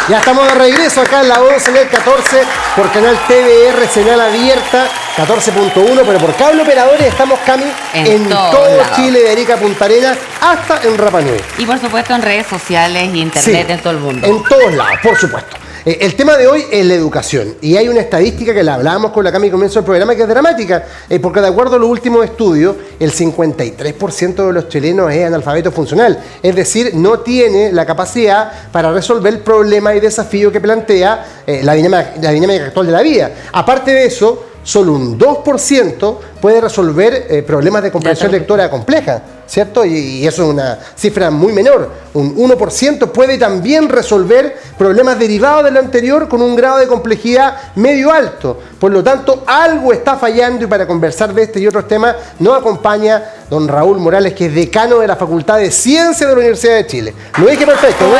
Ya estamos de regreso acá en la 11 en el 14 por canal TVR, señal abierta 14.1, pero por cable operadores estamos, Cami, en todo Chile, de Arica a Punta Arenas, hasta en Rapa Nui. Y por supuesto en redes sociales y internet, sí, en todo el mundo. En todos lados, por supuesto. El tema de hoy es la educación, y hay una estadística que la hablábamos con la Cami al comienzo del programa que es dramática, porque de acuerdo a los últimos estudios, el 53% de los chilenos es analfabeto funcional, es decir, no tiene la capacidad para resolver problemas y desafíos que plantea la dinámica actual de la vida. Aparte de eso, solo un 2% puede resolver problemas de comprensión lectora compleja, ¿cierto? Y eso es una cifra muy menor. Un 1% puede también resolver problemas derivados de lo anterior con un grado de complejidad medio alto. Por lo tanto, algo está fallando, y para conversar de este y otros temas nos acompaña don Raúl Morales, que es decano de la Facultad de Ciencias de la Universidad de Chile. Lo dije perfecto, ¿no?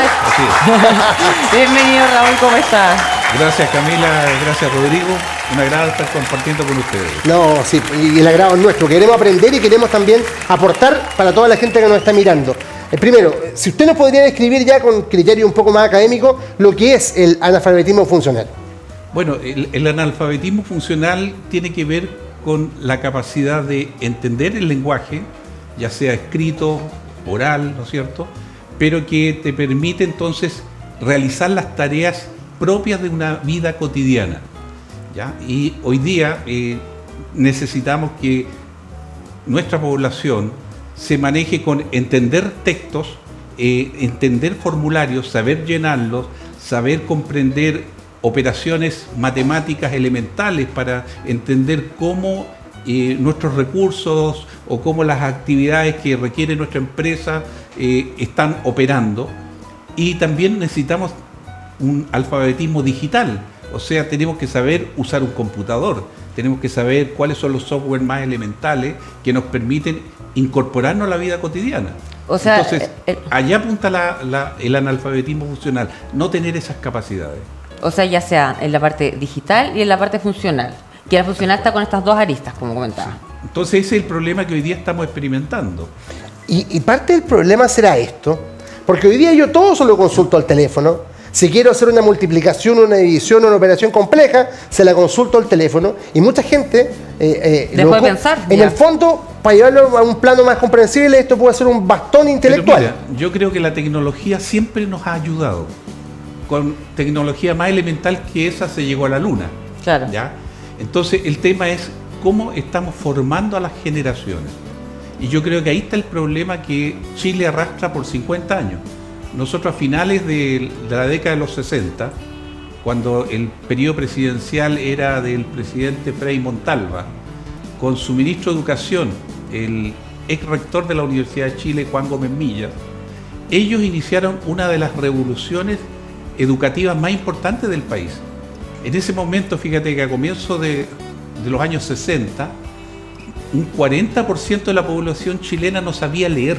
Bienvenido, Raúl, ¿cómo estás? Gracias, Camila, gracias, Rodrigo. Un agrado estar compartiendo con ustedes. No, sí, y el agrado es nuestro. Queremos aprender y queremos también aportar para toda la gente que nos está mirando. Primero, si usted nos podría describir ya con criterio un poco más académico lo que es el analfabetismo funcional. Bueno, el analfabetismo funcional tiene que ver con la capacidad de entender el lenguaje, ya sea escrito, oral, ¿no es cierto?, pero que te permite entonces realizar las tareas propias de una vida cotidiana, ¿ya? Y hoy día necesitamos que nuestra población se maneje con entender textos, entender formularios, saber llenarlos, saber comprender operaciones matemáticas elementales para entender cómo nuestros recursos o cómo las actividades que requiere nuestra empresa están operando. Y también necesitamos un alfabetismo digital, o sea, tenemos que saber usar un computador, tenemos que saber cuáles son los software más elementales que nos permiten incorporarnos a la vida cotidiana. O sea, entonces, allá apunta el analfabetismo funcional, no tener esas capacidades. O sea, ya sea en la parte digital y en la parte funcional, que la funcional está con estas dos aristas, como comentaba. Sí. Entonces ese es el problema que hoy día estamos experimentando. Y parte del problema será esto, porque hoy día yo todo se lo consulto al teléfono. Si quiero hacer una multiplicación, una división, una operación compleja, se la consulto al teléfono, y mucha gente después de pensar, en el fondo, para llevarlo a un plano más comprensible, esto puede ser un bastón intelectual. Pero mira, yo creo que la tecnología siempre nos ha ayudado. Con tecnología más elemental que esa se llegó a la luna. Claro. ¿Ya? Entonces el tema es cómo estamos formando a las generaciones. Y yo creo que ahí está el problema que Chile arrastra por 50 años. Nosotros a finales de la década de los 60, cuando el periodo presidencial era del presidente Frei Montalva, con su ministro de Educación, el ex rector de la Universidad de Chile, Juan Gómez Millas, ellos iniciaron una de las revoluciones educativas más importantes del país. En ese momento, fíjate que a comienzos de los años 60, un 40% de la población chilena no sabía leer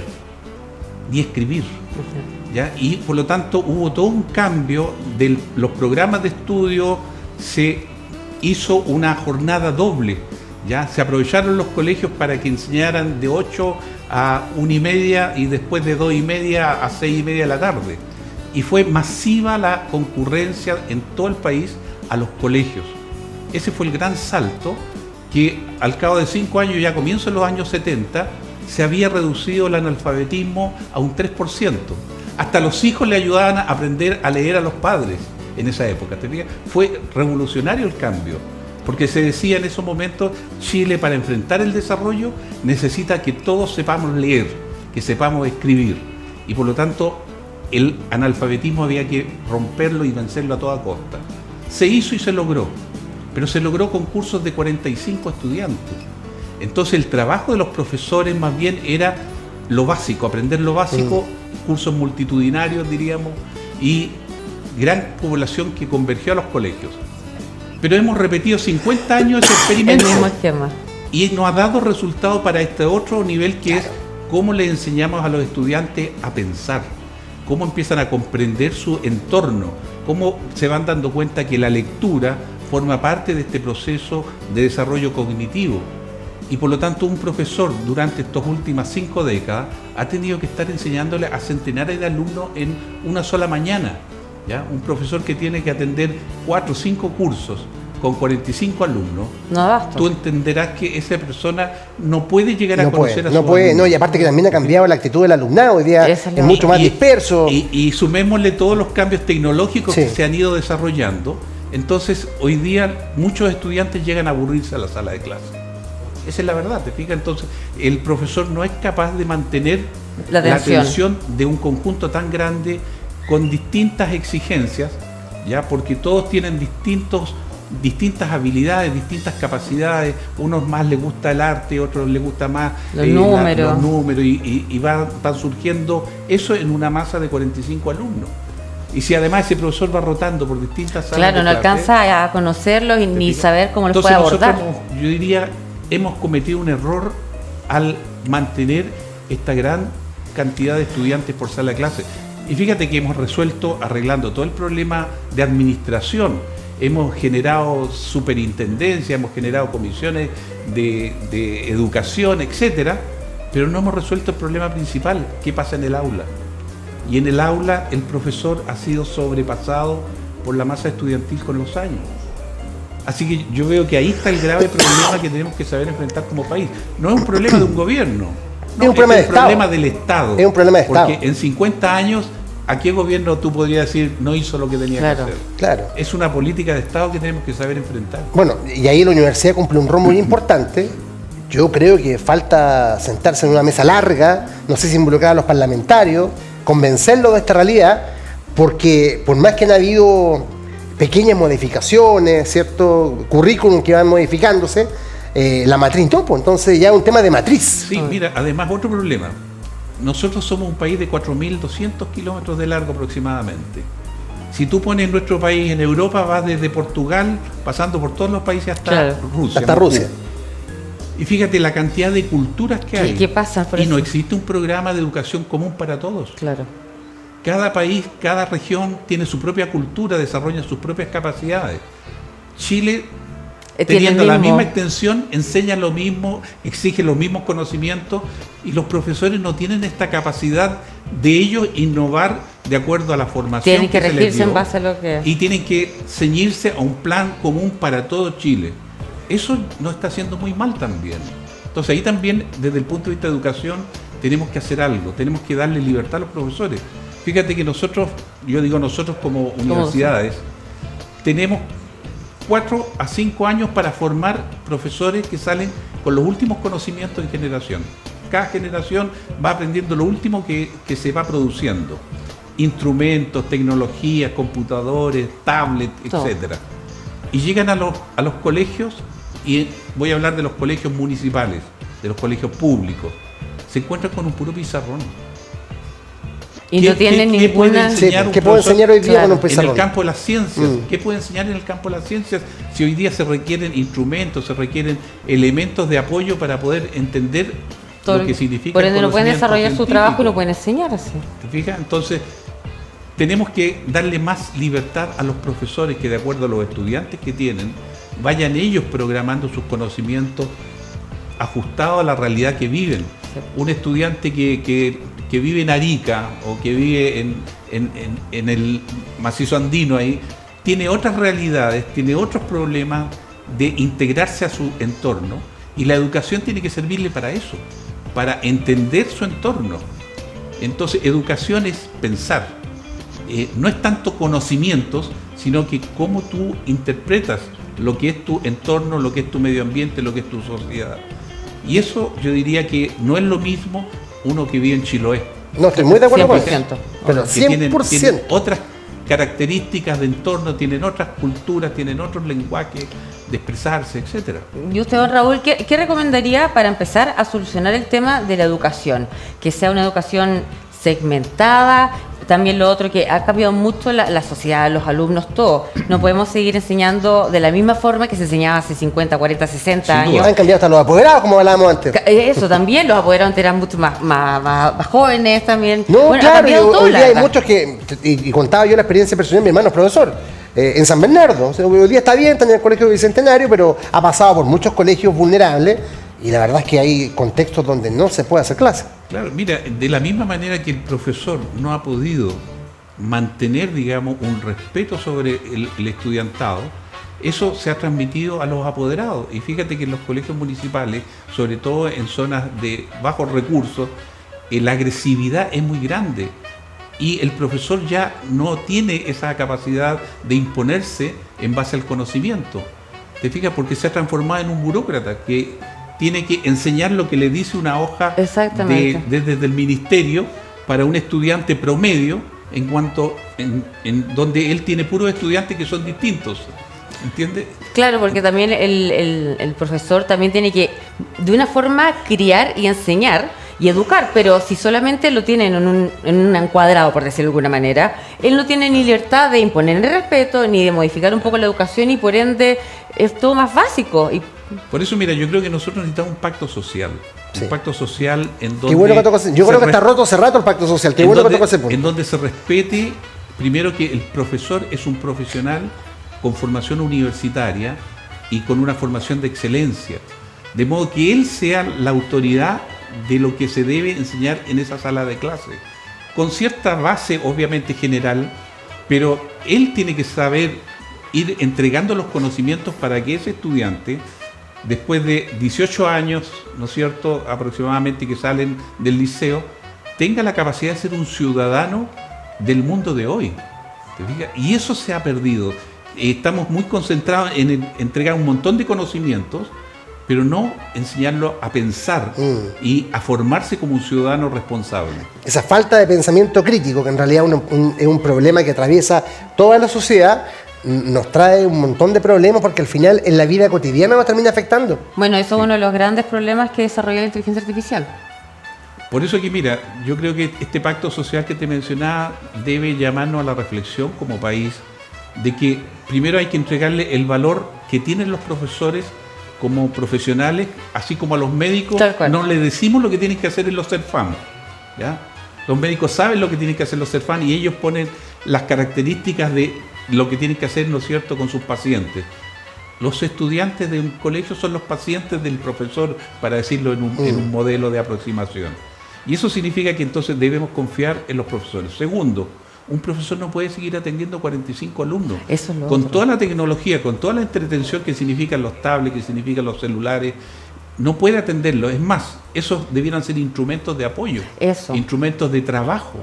ni escribir, ¿ya? Y por lo tanto hubo todo un cambio de los programas de estudio, se hizo una jornada doble, ¿ya? Se aprovecharon los colegios para que enseñaran de 8 a 1:30 y después de 2:30 a 6:30 de la tarde. Y fue masiva la concurrencia en todo el país a los colegios. Ese fue el gran salto que al cabo de 5 años, ya a comienzos de los años 70, se había reducido el analfabetismo a un 3%. Hasta los hijos le ayudaban a aprender a leer a los padres en esa época. ¿Te fijas? Fue revolucionario el cambio, porque se decía en esos momentos, Chile para enfrentar el desarrollo necesita que todos sepamos leer, que sepamos escribir, y por lo tanto el analfabetismo había que romperlo y vencerlo a toda costa. Se hizo y se logró, pero se logró con cursos de 45 estudiantes. Entonces el trabajo de los profesores más bien era lo básico, aprender lo básico, cursos multitudinarios diríamos, y gran población que convergió a los colegios. Pero hemos repetido 50 años ese experimento. El mismo esquema. Y nos ha dado resultado para este otro nivel que es cómo le enseñamos a los estudiantes a pensar, cómo empiezan a comprender su entorno, cómo se van dando cuenta que la lectura forma parte de este proceso de desarrollo cognitivo. Y por lo tanto un profesor durante estas últimas 5 décadas ha tenido que estar enseñándole a centenares de alumnos en una sola mañana, ¿ya? Un profesor que tiene que atender 4 o 5 cursos con 45 alumnos, No basta. tú entenderás que esa persona no puede llegar a No conocer puede, a no sus puede, alumnos. no, y aparte que también ha cambiado la actitud del alumnado, hoy día Esa es es la- mucho más disperso. Y sumémosle todos los cambios tecnológicos Sí. que se han ido desarrollando. Entonces, hoy día muchos estudiantes llegan a aburrirse a la sala de clase. Esa es la verdad, ¿te fijas? Entonces, el profesor no es capaz de mantener La atención. atención de un conjunto tan grande con distintas exigencias, ¿ya? Porque todos tienen distintas habilidades, distintas capacidades. Unos más les gusta el arte, otros les gusta más Los números. los números y van surgiendo eso en una masa de 45 alumnos. Y si además ese profesor va rotando por distintas salas Claro, de no clase, alcanza a conocerlos y ¿te ni fijas? saber cómo los Entonces puede abordar. nosotros yo diría, hemos cometido un error al mantener esta gran cantidad de estudiantes por sala de clase. Y fíjate que hemos resuelto arreglando todo el problema de administración. Hemos generado superintendencia, hemos generado comisiones de educación, etcétera, pero no hemos resuelto el problema principal, qué pasa en el aula. Y en el aula el profesor ha sido sobrepasado por la masa estudiantil con los años. Así que yo veo que ahí está el grave problema que tenemos que saber enfrentar como país. No es un problema de un gobierno, no, Es un problema de un Estado. problema del Estado. Es un problema de Estado. Porque en 50 años, ¿a qué gobierno tú podrías decir no hizo lo que tenía Claro. que hacer? Claro. Es una política de Estado que tenemos que saber enfrentar. Bueno, y ahí la universidad cumple un rol muy importante. Yo creo que falta sentarse en una mesa larga, no sé si involucrar a los parlamentarios, convencerlos de esta realidad, porque por más que han habido pequeñas modificaciones, cierto currículum que van modificándose, la matriz no, pues entonces ya es un tema de matriz. Sí, mira, además otro problema. Nosotros somos un país de 4.200 kilómetros de largo aproximadamente. Si tú pones nuestro país en Europa, vas desde Portugal, pasando por todos los países hasta Claro. Rusia. Hasta Moscú. Rusia. Y fíjate la cantidad de culturas que hay. ¿Qué pasa por y eso? no existe un programa de educación común para todos. Claro. Cada país, cada región tiene su propia cultura, desarrolla sus propias capacidades. Chile, Tiene teniendo el la mismo. misma extensión, enseña lo mismo, exige los mismos conocimientos y los profesores no tienen esta capacidad de ellos innovar de acuerdo a la formación Tienen que se les regirse en dio, base a lo que... y tienen que ceñirse a un plan común para todo Chile. Eso no está haciendo muy mal también. Entonces ahí también, desde el punto de vista de educación, tenemos que hacer algo, tenemos que darle libertad a los profesores. Fíjate que nosotros, yo digo nosotros como universidades, tenemos 4 a 5 años para formar profesores que salen con los últimos conocimientos en generación. Cada generación va aprendiendo lo último que se va produciendo. Instrumentos, tecnologías, computadores, tablets, Todo. etcétera. Y llegan a los colegios, y voy a hablar de los colegios municipales, de los colegios públicos, se encuentran con un puro pizarrón. Y no tienen ¿Qué puede ninguna... enseñar un ¿qué puedo profesor enseñar hoy día Claro. con un en el pizarrón? campo de las ciencias? Mm. ¿Qué puede enseñar en el campo de las ciencias si hoy día se requieren instrumentos, se requieren elementos de apoyo para poder entender todo lo que significa Por el ende no pueden conocimiento desarrollar su científico? trabajo y no pueden enseñar así. ¿Te fijas? Entonces, tenemos que darle más libertad a los profesores que, de acuerdo a los estudiantes que tienen, vayan ellos programando sus conocimientos ajustados a la realidad que viven. Sí. Un estudiante que vive en Arica o que vive en el macizo andino ahí, tiene otras realidades, tiene otros problemas de integrarse a su entorno, y la educación tiene que servirle para eso, para entender su entorno. Entonces, educación es pensar, no es tanto conocimientos, sino que cómo tú interpretas lo que es tu entorno, lo que es tu medio ambiente, lo que es tu sociedad. Y eso yo diría que no es lo mismo uno que vive en Chiloé, No, estoy muy de acuerdo con eso. 100%. Pero que tienen 100%. otras características de entorno, tienen otras culturas, tienen otros lenguajes de expresarse, etcétera. Y usted, don Raúl, ¿qué recomendaría para empezar a solucionar el tema de la educación? Que sea una educación segmentada. También lo otro, que ha cambiado mucho la sociedad, los alumnos, todo. No podemos seguir enseñando de la misma forma que se enseñaba hace 50, 40, 60 Sin años. duda. Han cambiado hasta los apoderados, como hablábamos antes. Eso también, los apoderados eran mucho más jóvenes también. No, Bueno, ha claro, cambiado todo, hoy la día hay verdad. muchos que, y contaba yo la experiencia personal, mi hermano es profesor, en San Bernardo. O sea, hoy día está bien, está en el colegio Bicentenario, pero ha pasado por muchos colegios vulnerables Y la verdad es que hay contextos donde no se puede hacer clase. Claro, mira, de la misma manera que el profesor no ha podido mantener, digamos, un respeto sobre el estudiantado, eso se ha transmitido a los apoderados. Y fíjate que en los colegios municipales, sobre todo en zonas de bajos recursos, la agresividad es muy grande. Y el profesor ya no tiene esa capacidad de imponerse en base al conocimiento. ¿Te fijas? Porque se ha transformado en un burócrata que tiene que enseñar lo que le dice una hoja desde el ministerio para un estudiante promedio, en donde él tiene puros estudiantes que son distintos. ¿Entiendes? Claro, porque también el profesor también tiene que, de una forma, criar y enseñar y educar, pero si solamente lo tienen en un encuadrado, por decirlo de alguna manera, él no tiene ni libertad de imponer el respeto, ni de modificar un poco la educación, y por ende es todo más básico. Y por eso, mira, yo creo que nosotros necesitamos un pacto social. Sí. Un pacto social en donde... Qué bueno que toca, yo creo que está roto hace rato el pacto social. Qué bueno que toca ese punto. En donde se respete, primero, que el profesor es un profesional con formación universitaria y con una formación de excelencia. De modo que él sea la autoridad de lo que se debe enseñar en esa sala de clase. Con cierta base, obviamente, general, pero él tiene que saber ir entregando los conocimientos para que ese estudiante, después de 18 años, ¿no es cierto?, aproximadamente, que salen del liceo, tenga la capacidad de ser un ciudadano del mundo de hoy. ¿Te fijas? Y eso se ha perdido. Estamos muy concentrados en entregar un montón de conocimientos, pero no enseñarlo a pensar y a formarse como un ciudadano responsable. Esa falta de pensamiento crítico, que en realidad es un problema que atraviesa toda la sociedad, nos trae un montón de problemas, porque al final en la vida cotidiana nos termina afectando. bueno, eso es uno de los grandes problemas que desarrolla la inteligencia artificial. Por eso que, mira, yo creo que este pacto social que te mencionaba debe llamarnos a la reflexión como país, de que primero hay que entregarle el valor que tienen los profesores como profesionales, así como a los médicos. No les decimos lo que tienen que hacer en los CERFAM, ¿ya? Los médicos saben lo que tienen que hacer los CERFAM y ellos ponen las características de lo que tienen que hacer, ¿no es cierto?, con sus pacientes. Los estudiantes de un colegio son los pacientes del profesor, para decirlo en un modelo de aproximación. Y eso significa que entonces debemos confiar en los profesores. Segundo, un profesor no puede seguir atendiendo 45 alumnos. Eso es lo con otro. toda la tecnología, con toda la entretención que significan los tablets, que significan los celulares, no puede atenderlo. Es más, esos debieran ser instrumentos de apoyo, instrumentos de trabajo,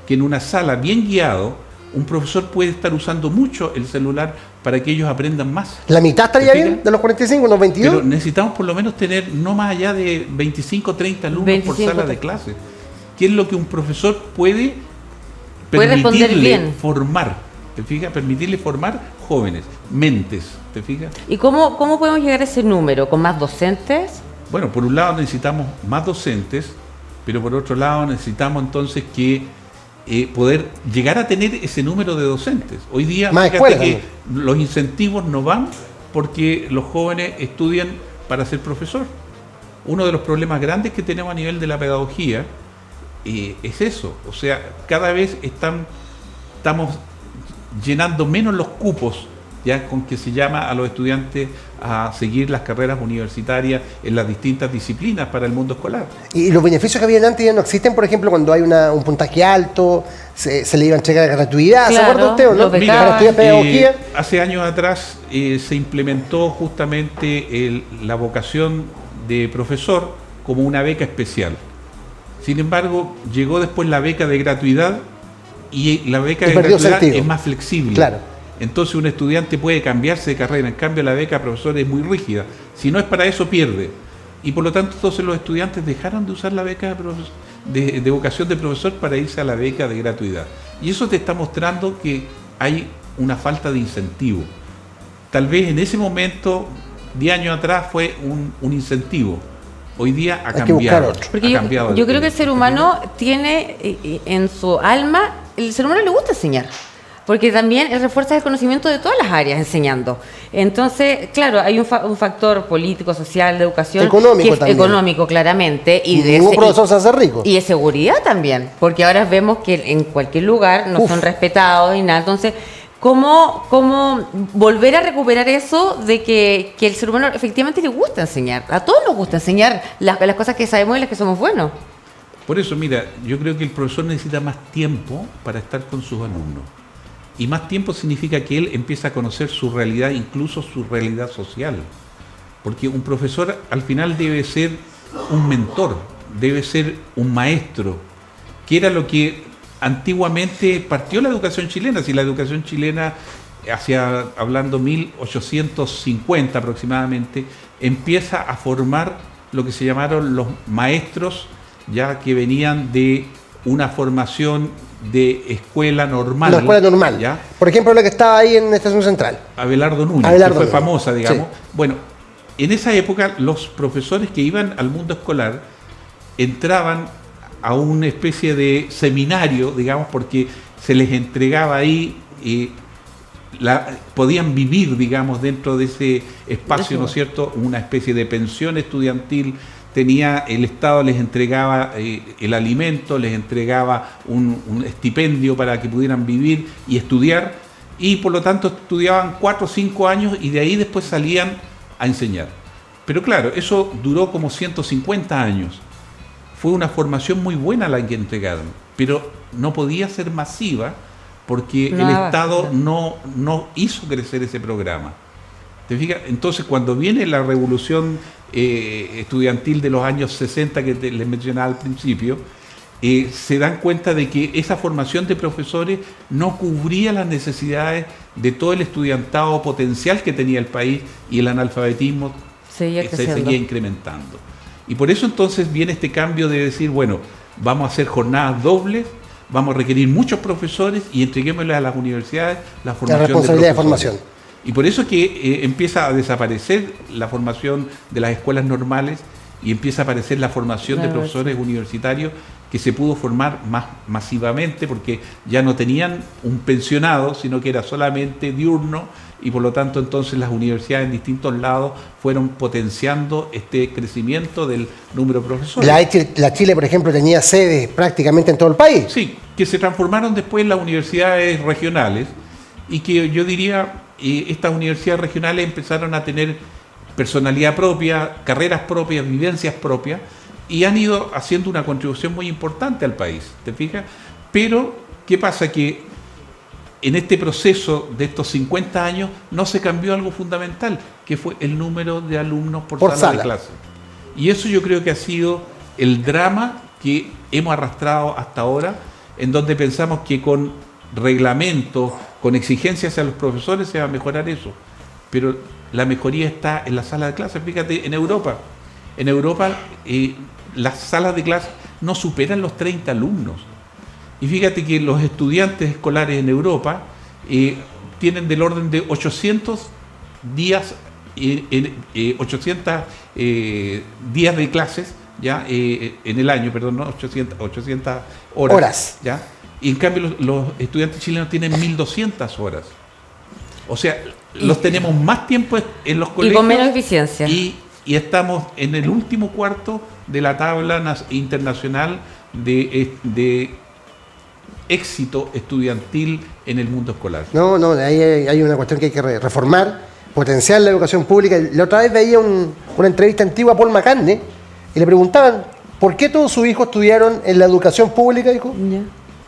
que en una sala bien guiado, un profesor puede estar usando mucho el celular para que ellos aprendan más. ¿La mitad estaría bien de los 45, unos 22? Pero necesitamos por lo menos tener no más allá de 25 o 30 alumnos por sala de clase. ¿Qué es lo que un profesor puede permitirle formar? ¿Te fijas? Permitirle formar jóvenes, mentes. ¿Te fijas? ¿Y cómo podemos llegar a ese número? ¿Con más docentes? Bueno, por un lado necesitamos más docentes, pero por otro lado necesitamos entonces que poder llegar a tener ese número de docentes. Hoy día, fíjate que los incentivos no van porque los jóvenes estudian para ser profesor. Uno de los problemas grandes que tenemos a nivel de la pedagogía es eso. O sea, cada vez estamos llenando menos los cupos, ya con que se llama a los estudiantes a seguir las carreras universitarias en las distintas disciplinas para el mundo escolar. ¿Y los beneficios que habían antes ya no existen? Por ejemplo, cuando hay un puntaje alto, se le iba a entregar gratuidad, claro, ¿se acuerda usted o no? Mira, para estudiar pedagogía. Hace años atrás se implementó justamente la vocación de profesor como una beca especial. Sin embargo, llegó después la beca de gratuidad, y la beca de gratuidad es más flexible. Claro. Entonces un estudiante puede cambiarse de carrera. En cambio, la beca de profesor es muy rígida. Si no es para eso, pierde. Y por lo tanto, entonces los estudiantes dejaron de usar la beca de vocación de profesor para irse a la beca de gratuidad. Y eso te está mostrando que hay una falta de incentivo. Tal vez en ese momento, 10 años atrás, fue un incentivo. Hoy día ha cambiado. Porque yo creo que el ser humano tiene en su alma, el ser humano le gusta enseñar. Porque también refuerza el conocimiento de todas las áreas enseñando. Entonces, claro, hay un factor político, social, de educación. Económico también. Económico, claramente. Y ningún profesor se hace rico. Y de seguridad también. Porque ahora vemos que en cualquier lugar no son respetados y nada. Entonces, cómo volver a recuperar eso de que el ser humano efectivamente le gusta enseñar. A todos nos gusta enseñar las cosas que sabemos y las que somos buenos. Por eso, mira, yo creo que el profesor necesita más tiempo para estar con sus alumnos. Y más tiempo significa que él empieza a conocer su realidad, incluso su realidad social. Porque un profesor al final debe ser un mentor, debe ser un maestro, que era lo que antiguamente partió la educación chilena. Si la educación chilena, hablando 1850 aproximadamente, empieza a formar lo que se llamaron los maestros, ya que venían de una formación de escuela normal. La escuela normal. ¿Ya? Por ejemplo, la que estaba ahí en Estación Central. Abelardo Núñez, que fue famosa, digamos. Sí. Bueno, en esa época los profesores que iban al mundo escolar entraban a una especie de seminario, digamos, porque se les entregaba ahí, podían vivir, digamos, dentro de ese espacio, ¿no es cierto?, una especie de pensión estudiantil. El Estado les entregaba el alimento, les entregaba un estipendio para que pudieran vivir y estudiar, y por lo tanto estudiaban 4 o 5 años y de ahí después salían a enseñar. Pero claro, eso duró como 150 años. Fue una formación muy buena la que entregaron, pero no podía ser masiva porque el Estado no hizo crecer ese programa. ¿Te fijas? Entonces, cuando viene la revolución estudiantil de los años 60 que les mencionaba al principio, se dan cuenta de que esa formación de profesores no cubría las necesidades de todo el estudiantado potencial que tenía el país, y el analfabetismo se seguía incrementando. Y por eso entonces viene este cambio de decir, bueno, vamos a hacer jornadas dobles, vamos a requerir muchos profesores y entreguémosle a las universidades la formación de profesores. De formación. Y por eso es que empieza a desaparecer la formación de las escuelas normales y empieza a aparecer la formación de profesores universitarios, que se pudo formar más masivamente porque ya no tenían un pensionado, sino que era solamente diurno, y por lo tanto entonces las universidades en distintos lados fueron potenciando este crecimiento del número de profesores. La Chile, por ejemplo, tenía sedes prácticamente en todo el país. Sí, que se transformaron después en las universidades regionales, y que yo diría, estas universidades regionales empezaron a tener personalidad propia, carreras propias, vivencias propias, y han ido haciendo una contribución muy importante al país, ¿te fijas? Pero, ¿qué pasa? Que en este proceso de estos 50 años no se cambió algo fundamental, que fue el número de alumnos por sala de clase. Y eso yo creo que ha sido el drama que hemos arrastrado hasta ahora, en donde pensamos que con reglamentos, con exigencias a los profesores se va a mejorar eso. Pero la mejoría está en la sala de clase. Fíjate, en Europa las salas de clase no superan los 30 alumnos. Y fíjate que los estudiantes escolares en Europa tienen del orden de 800 días, 800 días de clases, ¿ya? En el año, perdón, no 800 horas. ¿Ya? Y en cambio los estudiantes chilenos tienen 1.200 horas. O sea, los tenemos más tiempo en los colegios. Y con menos eficiencia. Y estamos en el último cuarto de la tabla internacional de éxito estudiantil en el mundo escolar. No, ahí hay una cuestión que hay que reformar, potenciar la educación pública. La otra vez veía una entrevista antigua a Paul McCartney y le preguntaban ¿por qué todos sus hijos estudiaron en la educación pública? Dijo,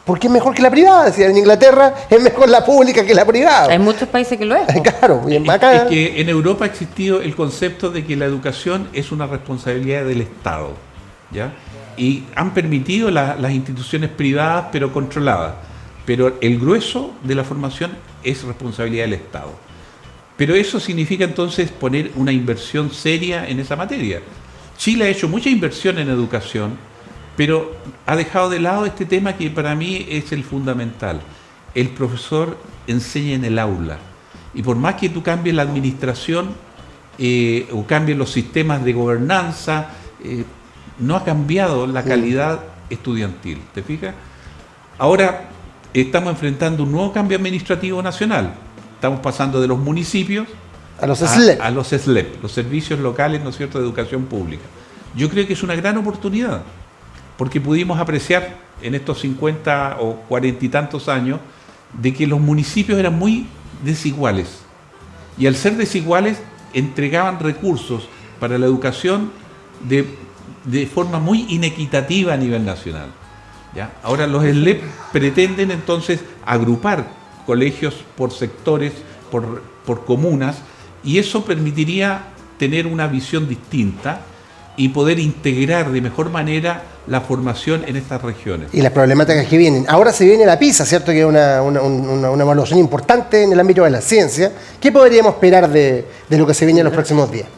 porque es mejor que la privada. Decía, en Inglaterra es mejor la pública que la privada. Hay muchos países que lo es. Claro, bien bacán. Es que en Europa ha existido el concepto de que la educación es una responsabilidad del Estado, ¿ya? Y han permitido las instituciones privadas, pero controladas. Pero el grueso de la formación es responsabilidad del Estado. Pero eso significa entonces poner una inversión seria en esa materia. Chile ha hecho mucha inversión en educación, pero ha dejado de lado este tema que para mí es el fundamental. El profesor enseña en el aula. Y por más que tú cambies la administración o cambies los sistemas de gobernanza, no ha cambiado la calidad estudiantil. ¿Te fijas? Ahora estamos enfrentando un nuevo cambio administrativo nacional. Estamos pasando de los municipios a los SLEP. A los SLEP, los servicios locales, ¿no es cierto?, de educación pública. Yo creo que es una gran oportunidad, porque pudimos apreciar en estos 50 o 40 y tantos años de que los municipios eran muy desiguales y al ser desiguales entregaban recursos para la educación de forma muy inequitativa a nivel nacional. ¿Ya? Ahora los SLEP pretenden entonces agrupar colegios por sectores, por comunas, y eso permitiría tener una visión distinta y poder integrar de mejor manera la formación en estas regiones. Y las problemáticas que vienen. Ahora se viene la PISA, ¿cierto? Que es una evaluación importante en el ámbito de la ciencia. ¿Qué podríamos esperar de lo que se viene en los próximos días?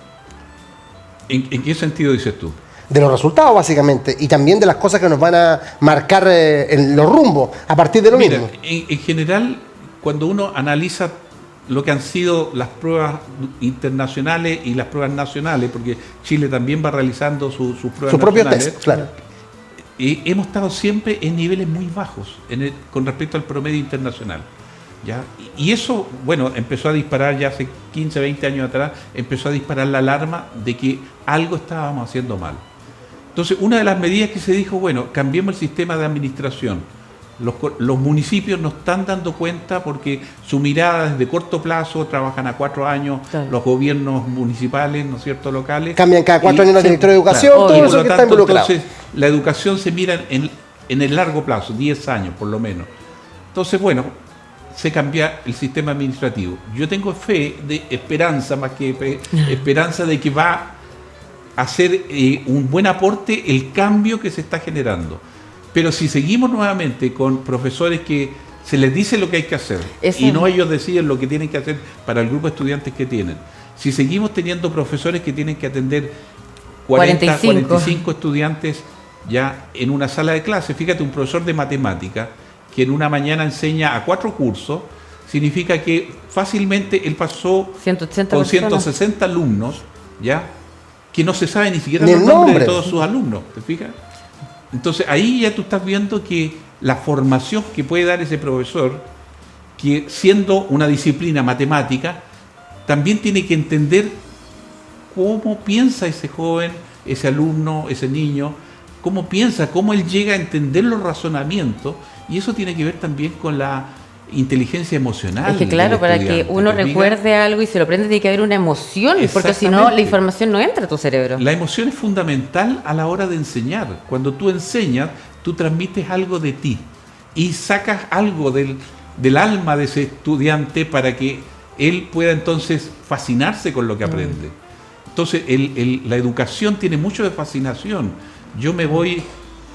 ¿En qué sentido dices tú? De los resultados, básicamente, y también de las cosas que nos van a marcar en los rumbos a partir de lo mismo. En general, cuando uno analiza lo que han sido las pruebas internacionales y las pruebas nacionales, porque Chile también va realizando sus pruebas su propio nacionales, test, claro. Hemos estado siempre en niveles muy bajos con respecto al promedio internacional. ¿Ya? Y eso, bueno, empezó a disparar ya hace 15, 20 años atrás, empezó a disparar la alarma de que algo estábamos haciendo mal. Entonces, una de las medidas que se dijo, bueno, cambiemos el sistema de administración. Los municipios no están dando cuenta porque su mirada es de corto plazo, trabajan a 4 años, claro. Los gobiernos municipales, ¿no es cierto?, locales. Cambian cada 4 años los directores de educación, claro, todo eso que está involucrado. Entonces, la educación se mira en el largo plazo, 10 años por lo menos. Entonces, bueno, se cambia el sistema administrativo. Yo tengo fe de esperanza, más que esperanza de que va a hacer un buen aporte el cambio que se está generando. Pero si seguimos nuevamente con profesores que se les dice lo que hay que hacer y no ellos deciden lo que tienen que hacer para el grupo de estudiantes que tienen, si seguimos teniendo profesores que tienen que atender 45 estudiantes ya en una sala de clase, fíjate, un profesor de matemática que en una mañana enseña a 4 cursos, significa que fácilmente él pasó 180 con 160 alumnos, ¿ya? Que no se sabe ni siquiera los nombres de todos sus alumnos, ¿te fijas? Entonces ahí ya tú estás viendo que la formación que puede dar ese profesor, que siendo una disciplina matemática, también tiene que entender cómo piensa ese joven, ese alumno, ese niño, cómo piensa, cómo él llega a entender los razonamientos, y eso tiene que ver también con la inteligencia emocional. Es que claro, para que uno recuerde algo y se lo aprende tiene que haber una emoción, porque si no la información no entra a tu cerebro. La emoción es fundamental a la hora de enseñar. Cuando tú enseñas, tú transmites algo de ti y sacas algo del alma de ese estudiante para que él pueda entonces fascinarse con lo que aprende. Entonces la educación tiene mucho de fascinación. Yo me voy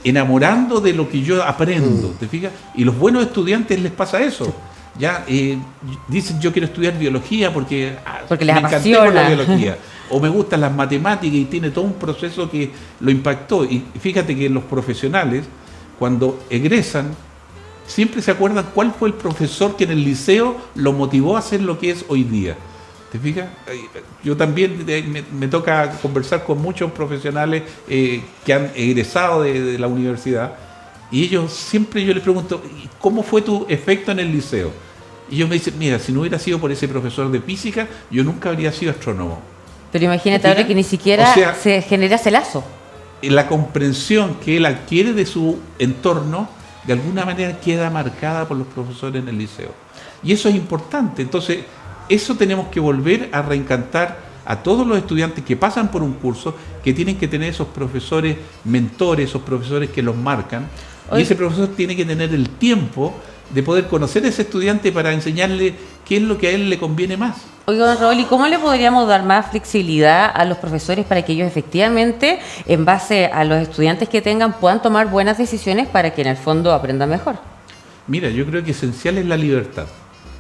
enamorando de lo que yo aprendo, ¿te fijas? Y los buenos estudiantes les pasa eso. Ya dicen, yo quiero estudiar biología porque les apasiona la biología, o me gustan las matemáticas, y tiene todo un proceso que lo impactó. Y fíjate que los profesionales, cuando egresan, siempre se acuerdan cuál fue el profesor que en el liceo lo motivó a hacer lo que es hoy día. ¿Te fijas? Yo también me toca conversar con muchos profesionales que han egresado de la universidad, y ellos siempre, yo les pregunto, ¿cómo fue tu efecto en el liceo? Y ellos me dicen, mira, si no hubiera sido por ese profesor de física, yo nunca habría sido astrónomo. Pero imagínate ahora que ni siquiera se genera ese lazo. La comprensión que él adquiere de su entorno, de alguna manera queda marcada por los profesores en el liceo. Y eso es importante. Entonces, eso tenemos que volver a reencantar a todos los estudiantes que pasan por un curso, que tienen que tener esos profesores mentores, esos profesores que los marcan. Y ese profesor tiene que tener el tiempo de poder conocer a ese estudiante para enseñarle qué es lo que a él le conviene más. Oiga, don Raúl, ¿y cómo le podríamos dar más flexibilidad a los profesores para que ellos efectivamente, en base a los estudiantes que tengan, puedan tomar buenas decisiones para que en el fondo aprendan mejor? Mira, yo creo que esencial es la libertad.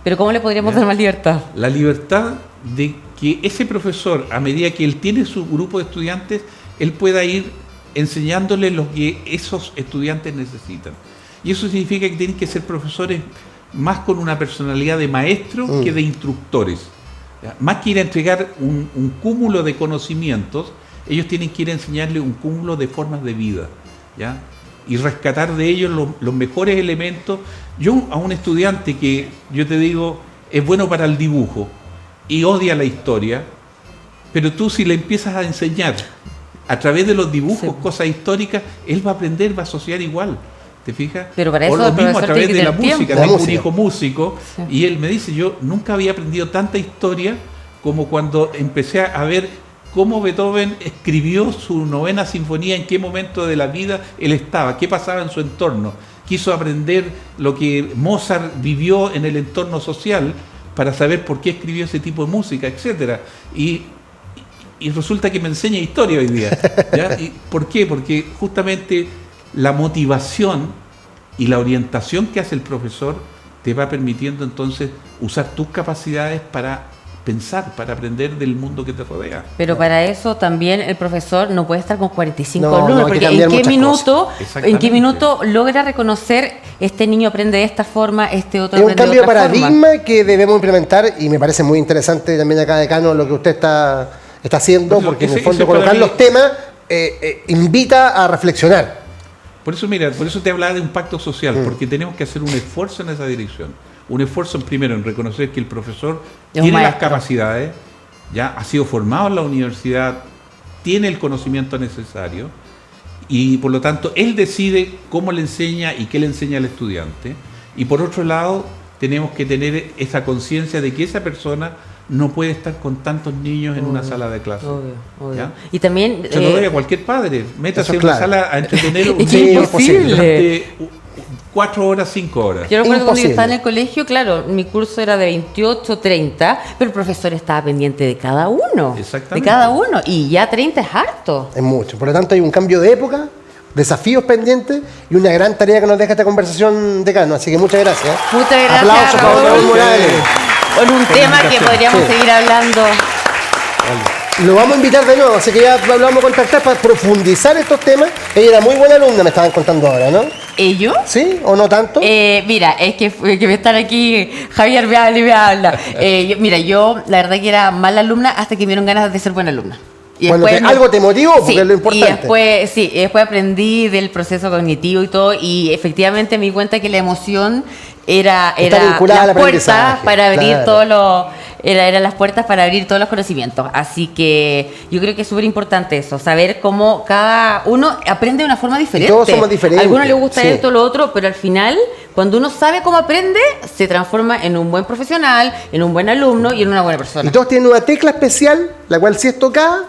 ¿Pero cómo le podríamos dar más libertad? La libertad de que ese profesor, a medida que él tiene su grupo de estudiantes, él pueda ir enseñándole lo que esos estudiantes necesitan. Y eso significa que tienen que ser profesores más con una personalidad de maestro que de instructores. ¿Ya? Más que ir a entregar un cúmulo de conocimientos, ellos tienen que ir a enseñarle un cúmulo de formas de vida, ¿ya? Y rescatar de ellos los mejores elementos. Yo a un estudiante que, yo te digo, es bueno para el dibujo y odia la historia, pero tú si le empiezas a enseñar a través de los dibujos cosas históricas, él va a aprender, va a asociar igual. ¿te fijas? Pero para o eso lo el mismo a profesor través tiene de que la tener música. tiempo. Tengo un hijo músico y él me dice, yo nunca había aprendido tanta historia como cuando empecé a ver cómo Beethoven escribió su 9ª sinfonía, en qué momento de la vida él estaba, qué pasaba en su entorno. Quiso aprender lo que Mozart vivió en el entorno social para saber por qué escribió ese tipo de música, etcétera. Y resulta que me enseña historia hoy día. ¿Ya? ¿Y por qué? Porque justamente la motivación y la orientación que hace el profesor te va permitiendo entonces usar tus capacidades para pensar, para aprender del mundo que te rodea. Pero para eso también el profesor no puede estar con 45 No, alumnos, no, hay que porque cambiar muchas cosas. ¿en qué minuto logra reconocer este niño aprende de esta forma, este otro Es un aprende de cambio de otra paradigma forma? que debemos implementar y me parece muy interesante también acá, decano, lo que usted está haciendo, Por eso, porque en el ese fondo para colocar mí- los temas invita a reflexionar. Por eso, mira, por eso te hablaba de un pacto social, porque tenemos que hacer un esfuerzo en esa dirección. Un esfuerzo primero en reconocer que el profesor Es un tiene las maestro. capacidades, ya ha sido formado en la universidad, tiene el conocimiento necesario y por lo tanto él decide cómo le enseña y qué le enseña al estudiante. Y por otro lado, tenemos que tener esa conciencia de que esa persona no puede estar con tantos niños en una sala de clase. Obvio. ¿Ya? Y también... Se lo doy a cualquier padre. Métase Eso en una claro. sala a entretener un Es Sí, niño imposible. durante 4 horas, 5 horas. Yo recuerdo cuando yo Imposible. estaba en el colegio, claro, mi curso era de 28, 30, pero el profesor estaba pendiente de cada uno. Exactamente. De cada uno. Y ya 30 es harto. Es mucho. Por lo tanto, hay un cambio de época, desafíos pendientes y una gran tarea que nos deja esta conversación, decano. Así que muchas gracias. Muchas gracias, Aplausos para Raúl. Raúl Morales. Con un tema que podríamos Sí. seguir hablando. Lo vamos a invitar de nuevo, así que ya lo vamos a contactar para profundizar estos temas. Ella era muy buena alumna, me estaban contando ahora, ¿no? ¿Ellos? ¿Sí? ¿O no tanto? Mira, es que me están aquí, Javier me habla y me habla. Yo la verdad que era mala alumna hasta que me dieron ganas de ser buena alumna. Y Bueno, algo te motivó, porque sí, es lo importante. Y después aprendí del proceso cognitivo y todo, y efectivamente me di cuenta que la emoción era vinculada al las puertas aprendizaje, para abrir claro. todos los... Eran las puertas para abrir todos los conocimientos. Así que yo creo que es súper importante eso, saber cómo cada uno aprende de una forma diferente. todos somos diferentes, A algunos les gusta sí. esto, lo otro, pero al final, cuando uno sabe cómo aprende, se transforma en un buen profesional, en un buen alumno y en una buena persona. Y todos tienen una tecla especial, la cual si es tocada,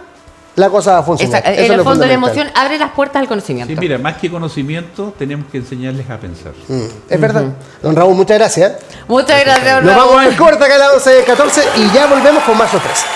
la cosa va a funcionar. Exacto. Eso En es el lo fondo la fundamental. emoción abre las puertas al conocimiento. Sí, mira, más que conocimiento, tenemos que enseñarles a pensar. Es verdad. Don Raúl, muchas gracias. Muchas gracias, Nos Raúl. vamos al corte acá a las 11:14 y ya volvemos con más sorpresas.